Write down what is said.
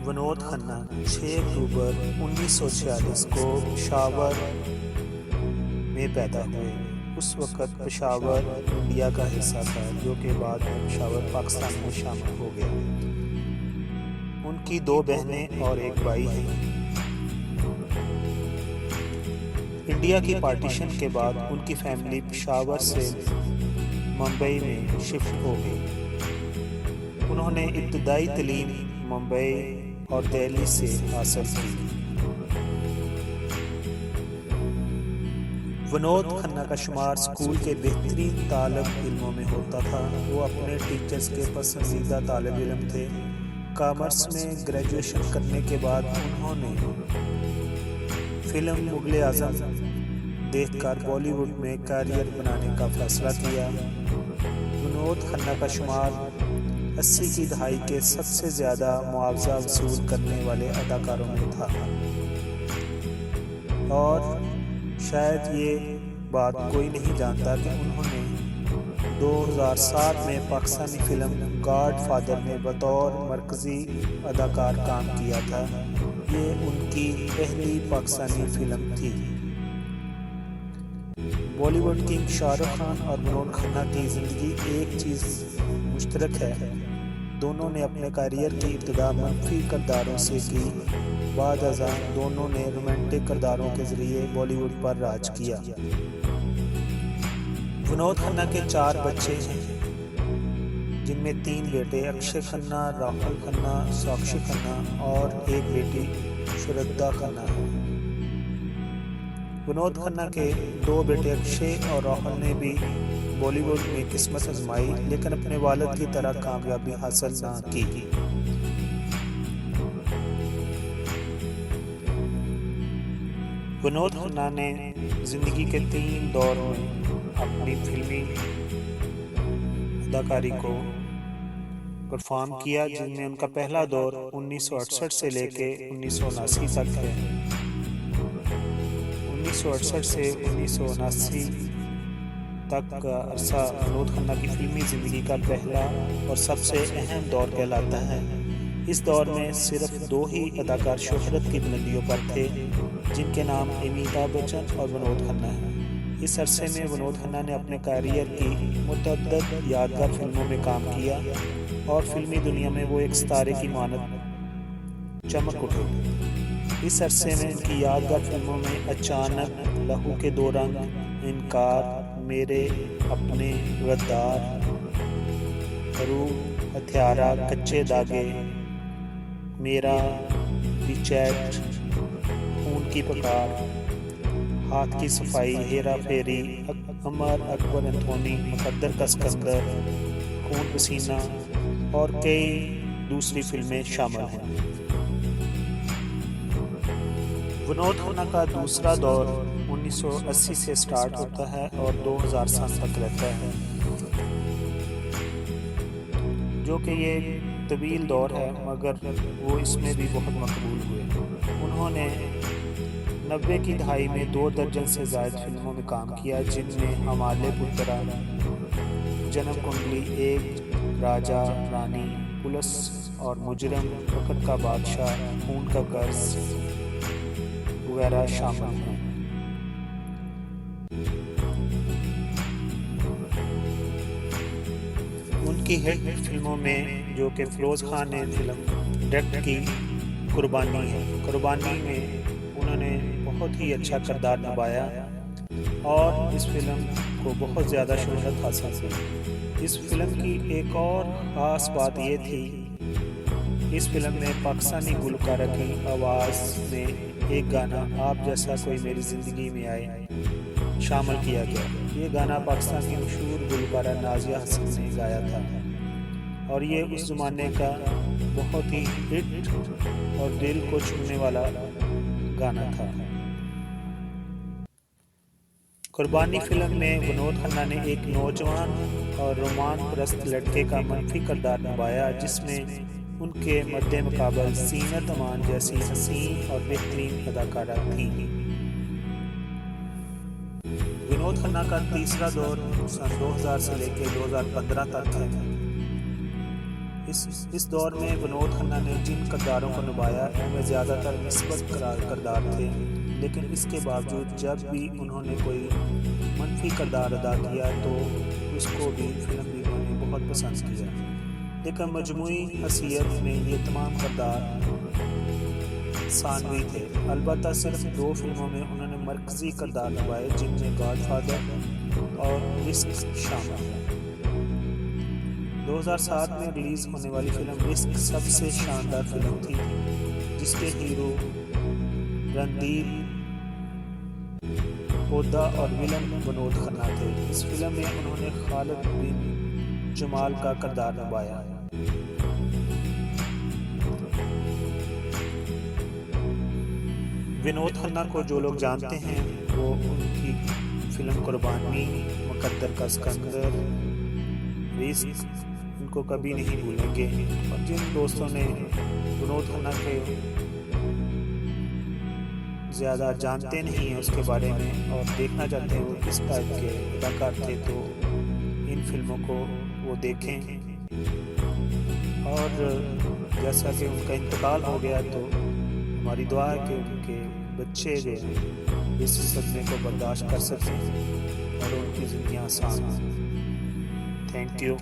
विनोद खन्ना 6 अक्टूबर 1946 को पेशावर में पैदा हुए। उस वक़्त पेशावर इंडिया का हिस्सा था, जो के बाद में पेशावर पाकिस्तान में शामिल हो गया। उनकी 2 बहनें और एक भाई हैं। इंडिया की पार्टीशन के बाद उनकी फैमिली पेशावर से मुंबई में शिफ्ट हो गई। उन्होंने इब्तदाई तालीम मुंबई और दिल्ली से हासिल की। विनोद खन्ना का शुमार स्कूल के बेहतरीन तालिब इल्मों में होता था। वो अपने टीचर्स के पसंदीदा तालिब इल्म थे। कॉमर्स में ग्रेजुएशन करने के बाद उन्होंने फिल्म मुगल आज़म देखकर बॉलीवुड में करियर बनाने का फैसला किया। विनोद खन्ना का शुमार 80 की दहाई के सबसे ज़्यादा मुआवजा वसूल करने वाले अदाकारों में था, और शायद ये बात कोई नहीं जानता कि उन्होंने 2007 में पाकिस्तानी फिल्म गॉडफादर में बतौर मरकज़ी अदाकार काम किया था। ये उनकी पहली पाकिस्तानी फिल्म थी। बॉलीवुड किंग शाहरुख खान और विनोद खन्ना की ज़िंदगी एक चीज़ मुश्तरक है। दोनों ने अपने करियर की इब्तिदा मनफी किरदारों से की। बाद अज़ां दोनों ने रोमांटिक किरदारों के ज़रिए बॉलीवुड पर राज किया। विनोद खन्ना के 4 बच्चे हैं, जिनमें 3 बेटे अक्षय खन्ना, राहुल खन्ना, साक्षी खन्ना और एक बेटी श्रद्धा खन्ना है। विनोद खन्ना के 2 बेटे अक्षय और राहुल ने भी बॉलीवुड में किस्मत आजमाई, लेकिन अपने वालिद की तरह कामयाबी हासिल ना की। विनोद खन्ना ने जिंदगी के 3 दौर में अपनी फिल्मी अदाकारी को परफॉर्म किया, जिनमें उनका पहला दौर 1968 से लेके 1979 तक है। 1968 से 1979 तक का अरसा विनोद खन्ना की फिल्मी ज़िंदगी का पहला और सबसे अहम दौर कहलाता है। इस दौर में सिर्फ 2 ही अदाकार शोहरत की बुलंदियों पर थे, जिनके नाम अमिताभ बच्चन और विनोद खन्ना हैं। इस अरसे में विनोद खन्ना ने अपने करियर की मुतअद्दिद यादगार फिल्मों में काम किया और फिल्मी दुनिया में वो एक सितारे की मानद चमक उठे। इस अरसे में इनकी यादगार फिल्मों में अचानक, लहू के 2 रंग, इनकार, मेरे अपने, गद्दार, रूह, हथियारा, कच्चे धागे, मेरा, रिचैट, खून की पुकार, हाथ की सफाई, हेरा फेरी, अमर अकबर एंथोनी, मुकद्दर का सिकंदर, खून पसीना और कई दूसरी फिल्में शामिल हैं। विनोद खन्ना का दूसरा दौर 1980 से स्टार्ट होता है और 2007 तक रहता है, जो कि ये तवील दौर है, मगर वो इसमें भी बहुत मकबूल हुए। उन्होंने 90 की दहाई में 2 दर्जन से ज़्यादा फिल्मों में काम किया, जिनमें हमारे पुत्रा, जन्म कुंडली 1, राजा रानी, पुलिस और मुजरिम, वक़्त का बादशाह, खून का कर्ज वगैरह शामिल हैं। उनकी हिट फिल्मों में, जो कि फिरोज़ खान ने फिल्म डायरेक्ट की, कुर्बानी है। कुर्बानी में उन्होंने बहुत ही अच्छा किरदार निभाया और इस फिल्म को बहुत ज़्यादा शोहरत हासिल हुई। इस फिल्म की एक और ख़ास बात ये थी, इस फिल्म में पाकिस्तानी गुलकारा की आवाज़ में एक गाना आप जैसा कोई मेरी ज़िंदगी में आए शामिल किया गया। ये गाना पाकिस्तान की मशहूर गुलकारा नाज़िया हसन ने गाया था और ये उस ज़माने का बहुत ही हिट और दिल को छूने वाला गाना था। कुर्बानी फिल्म में विनोद खन्ना ने एक नौजवान और रोमान परस्त लड़के का मनफी किरदार निभाया, जिसमें उनके मद्दे मुकाबल सीनत अमान जैसी हसीन और बेहतरीन अदाकारा थी। विनोद विनोद खन्ना का तीसरा दौर सन 2000 से लेकर 2015 तक है। इस दौर में विनोद खन्ना ने जिन किरदारों को निभाया उनमें ज़्यादातर निस्बत किरदार थे, लेकिन इसके बावजूद जब भी उन्होंने कोई मनफी किरदार अदा किया तो उसको भी फिल्म वीरों ने बहुत पसंद किया। लेकिन मजमूई हसीयत में ये तमाम किरदार सानवी थे। अलबत्ता सिर्फ 2 फिल्मों में उन्होंने मरकज़ी किरदार निभाए, जिनमें गॉडफादर और रिस्क शामिल है। 2007 में रिलीज होने वाली फिल्म रिस्क सबसे शानदार फिल्म थी, जिसके हीरो रणदीप हुड्डा और विलन विनोद खन्ना थे। इस फिल्म में उन्होंने खालिद बिन जमाल का किरदार निभाया। विनोद खन्ना को जो लोग जानते हैं वो उनकी फिल्म कुर्बानी, मुकद्दर का सिकंदर, रिस्क इनको कभी नहीं भूलेंगे। और जिन दोस्तों ने विनोद खन्ना के ज़्यादा जानते नहीं हैं उसके बारे में और देखना चाहते हैं वो किस टाइप के अदाकार थे, तो इन फिल्मों को वो देखें। और जैसा कि उनका इंतकाल हो गया तो हमारी दुआ है कि उनके बच्चे जो इस सदमे को बर्दाश्त कर सकें और उनकी ज़िंदगी आसान हो। Thank you.